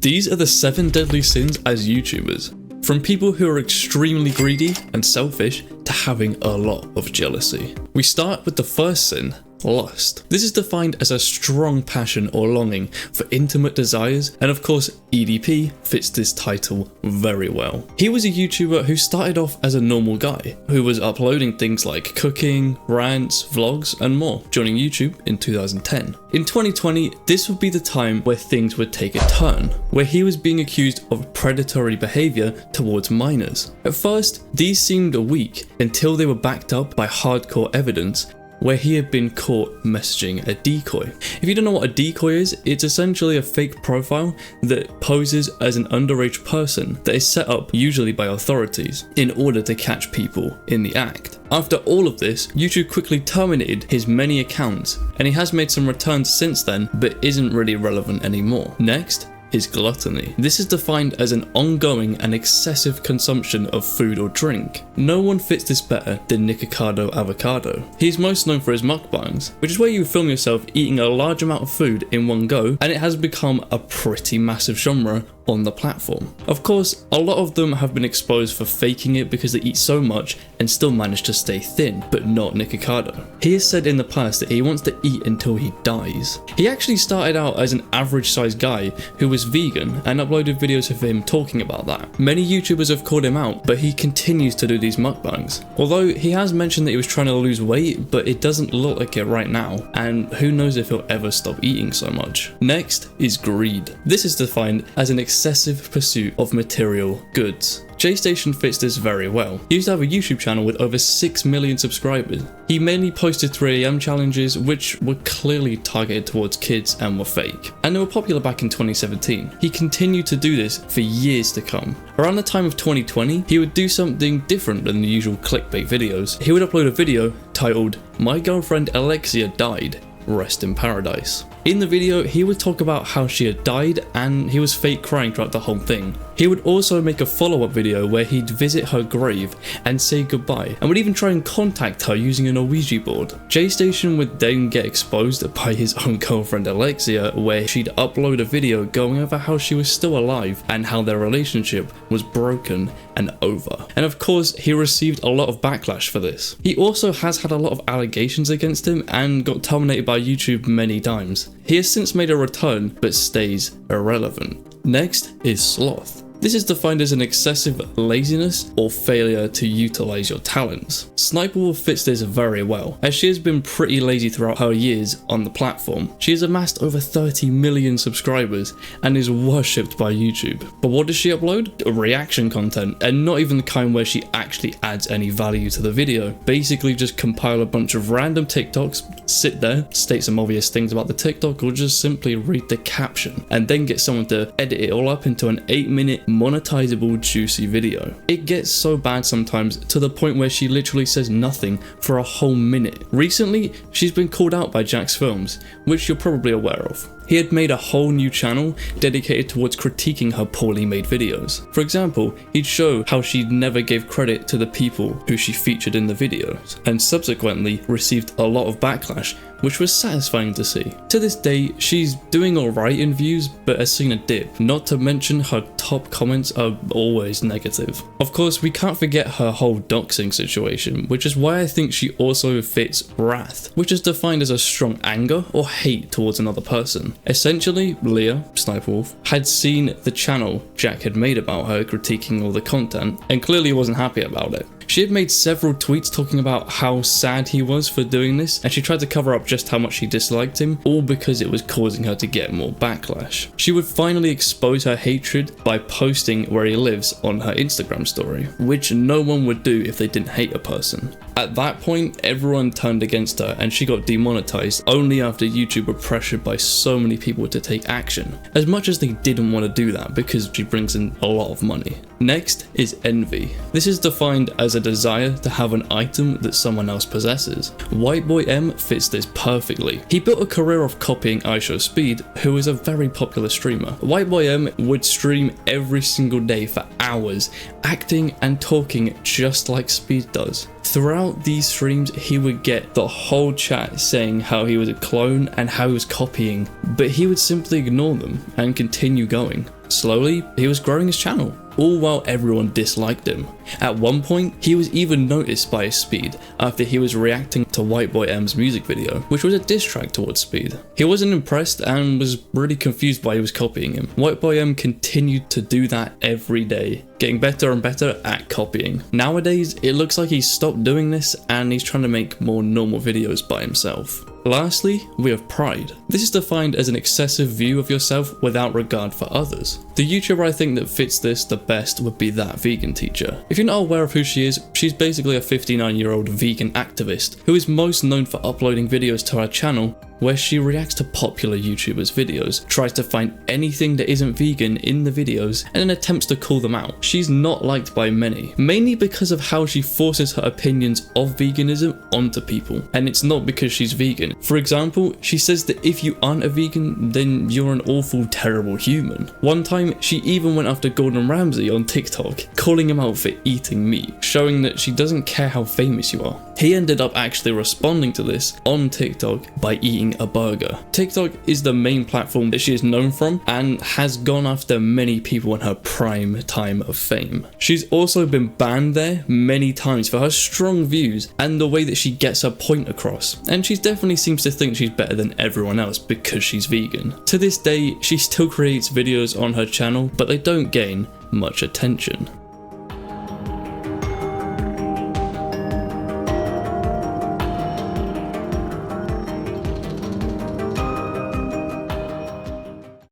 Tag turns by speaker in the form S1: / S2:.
S1: These are the 7 deadly sins as YouTubers. From people who are extremely greedy and selfish to having a lot of jealousy. We start with the first sin, lust. This is defined as a strong passion or longing for intimate desires, and of course EDP fits this title very well. He was a YouTuber who started off as a normal guy who was uploading things like cooking, rants, vlogs and more, joining YouTube in 2010. In 2020, this would be the time where things would take a turn, where he was being accused of predatory behavior towards minors. At first, these seemed weak until they were backed up by hardcore evidence where he had been caught messaging a decoy. If you don't know what a decoy is, it's essentially a fake profile that poses as an underage person that is set up usually by authorities in order to catch people in the act. After all of this, YouTube quickly terminated his many accounts, and he has made some returns since then, but isn't really relevant anymore. Next is gluttony. This is defined as an ongoing and excessive consumption of food or drink. No one fits this better than Nikocado Avocado. He is most known for his mukbangs, which is where you film yourself eating a large amount of food in one go, and it has become a pretty massive genre on the platform. Of course, a lot of them have been exposed for faking it because they eat so much and still manage to stay thin, but not Nikocado. He has said in the past that he wants to eat until he dies. He actually started out as an average sized guy who was vegan and uploaded videos of him talking about that. Many YouTubers have called him out, but he continues to do these mukbangs. Although he has mentioned that he was trying to lose weight, but it doesn't look like it right now, and who knows if he'll ever stop eating so much. Next is greed. This is defined as an excessive pursuit of material goods. JStation fits this very well. He used to have a YouTube channel with over 6 million subscribers. He mainly posted 3 AM challenges which were clearly targeted towards kids and were fake, and they were popular back in 2017. He continued to do this for years to come. Around the time of 2020, he would do something different than the usual clickbait videos. He would upload a video titled "My girlfriend Alexia died, rest in paradise." In the video, he would talk about how she had died and he was fake crying throughout the whole thing. He would also make a follow-up video where he'd visit her grave and say goodbye, and would even try and contact her using an Ouija board. JStation would then get exposed by his own girlfriend Alexia, where she'd upload a video going over how she was still alive and how their relationship was broken and over. And of course, he received a lot of backlash for this. He also has had a lot of allegations against him and got terminated by YouTube many times. He has since made a return, but stays irrelevant. Next is sloth. This is defined as an excessive laziness or failure to utilize your talents. Sniperwolf fits this very well, as she has been pretty lazy throughout her years on the platform. She has amassed over 30 million subscribers and is worshipped by YouTube. But what does she upload? Reaction content, and not even the kind where she actually adds any value to the video. Basically just compile a bunch of random TikToks, sit there, state some obvious things about the TikTok, or just simply read the caption, and then get someone to edit it all up into an 8-minute monetizable juicy video. It gets so bad sometimes to the point where she literally says nothing for a whole minute. Recently, she's been called out by Jack's Films, which you're probably aware of. He had made a whole new channel dedicated towards critiquing her poorly made videos. For example, he'd show how she never gave credit to the people who she featured in the videos, and subsequently received a lot of backlash, which was satisfying to see. To this day, she's doing alright in views, but has seen a dip, not to mention her top comments are always negative. Of course, we can't forget her whole doxing situation, which is why I think she also fits wrath, which is defined as a strong anger or hate towards another person. Essentially, Leah, Sniperwolf, had seen the channel Jack had made about her critiquing all the content, and clearly wasn't happy about it. She had made several tweets talking about how sad he was for doing this, and she tried to cover up just how much she disliked him, all because it was causing her to get more backlash. She would finally expose her hatred by posting where he lives on her Instagram story, which no one would do if they didn't hate a person. At that point, everyone turned against her and she got demonetized only after YouTube were pressured by so many people to take action, as much as they didn't want to do that because she brings in a lot of money. Next is envy. This is defined as a desire to have an item that someone else possesses. Whiteboy M fits this perfectly. He built a career off copying IShowSpeed, who is a very popular streamer. Whiteboy M would stream every single day for hours, acting and talking just like Speed does. Throughout these streams, he would get the whole chat saying how he was a clone and how he was copying, but he would simply ignore them and continue going. Slowly, he was growing his channel, all while everyone disliked him. At one point, he was even noticed by Speed after he was reacting to White Boy M's music video, which was a diss track towards Speed. He wasn't impressed and was really confused why he was copying him. White Boy M continued to do that every day, getting better and better at copying. Nowadays, it looks like he's stopped doing this and he's trying to make more normal videos by himself. Lastly, we have pride. This is defined as an excessive view of yourself without regard for others. The YouTuber I think that fits this the best would be That Vegan Teacher. If you're not aware of who she is, she's basically a 59-year-old vegan activist who is most known for uploading videos to her channel where she reacts to popular YouTubers' videos, tries to find anything that isn't vegan in the videos, and then attempts to call them out. She's not liked by many, mainly because of how she forces her opinions of veganism onto people, and it's not because she's vegan. For example, she says that if you aren't a vegan, then you're an awful, terrible human. One time, she even went after Gordon Ramsay on TikTok, calling him out for eating meat, showing that she doesn't care how famous you are. He ended up actually responding to this on TikTok by eating a burger. TikTok is the main platform that she is known from and has gone after many people in her prime time of fame. She's also been banned there many times for her strong views and the way that she gets her point across, and she definitely seems to think she's better than everyone else because she's vegan. To this day, she still creates videos on her channel, but they don't gain much attention.